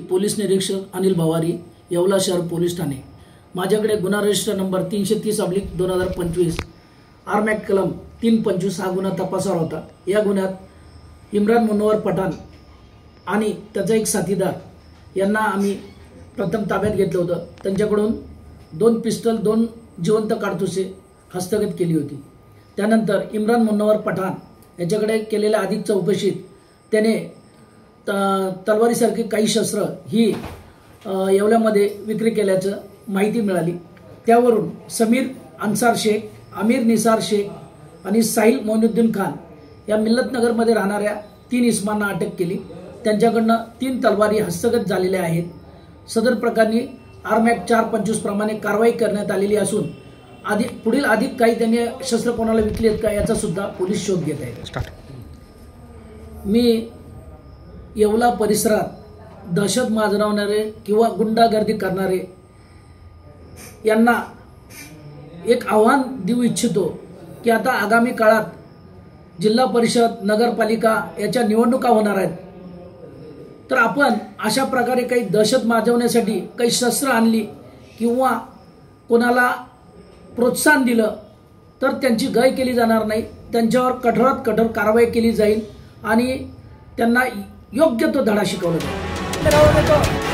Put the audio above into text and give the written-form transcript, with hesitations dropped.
Police निरीक्षक अनिल भवारी, येवला शहर police Thane. माझ्याकडे गुन्हा रजिस्टर नंबर 330/2025 आर्मॅक्ट कलम 325 हा गुन्हा तपासावर होता। या गुन्ह्यात इम्रान मुनव्वर पठाण आणि त्याचा एक साथीदार यांना आम्ही प्रथम ताब्यात घेतलं होतं। त्यांच्याकडून 2 पिस्टल 2 जिवंत कारतुसे हस्तगत केली होती। त्यानंतर इम्रान मुनव्वर पठाण याच्याकडे केलेल्या अधिक चौकशीत त्याने तलवारीसारखी काही शस्त्र ही येवल्यामध्ये विक्री केल्याचं माहिती मिळाली। त्यावरून समीर अन्सार शेख, आमिर निसार शेख आणि साहिल मोइनुद्दीन खान या मिल्लतनगरमध्ये राहणाऱ्या 3 इसमांना अटक केली। त्यांच्याकडनं 3 तलवारी हस्तगत झालेल्या आहेत। सदर प्रकरणी आर्मॅक्ट 425 प्रमाणे कारवाई करण्यात आलेली असून पुढील अधिक काही त्यांनी शस्त्र कोणाला विकली आहेत का याचा सुद्धा पोलीस शोध घेत आहेत। मी येवला परिसरात दहशत माजवणारे किंवा गुंडागर्दी करणारे यांना एक आव्हान देऊ इच्छितो की आता आगामी काळात जिल्हा परिषद, नगरपालिका याच्या निवडणुका होणार आहेत। तर आपण अशा प्रकारे काही दहशत माजवण्यासाठी काही शस्त्र आणली किंवा कोणाला प्रोत्साहन दिलं तर त्यांची गय केली जाणार नाही। त्यांच्यावर कठोरात कठोर कारवाई केली जाईल आणि त्यांना योग्य तो धडा शिकवला जाईल।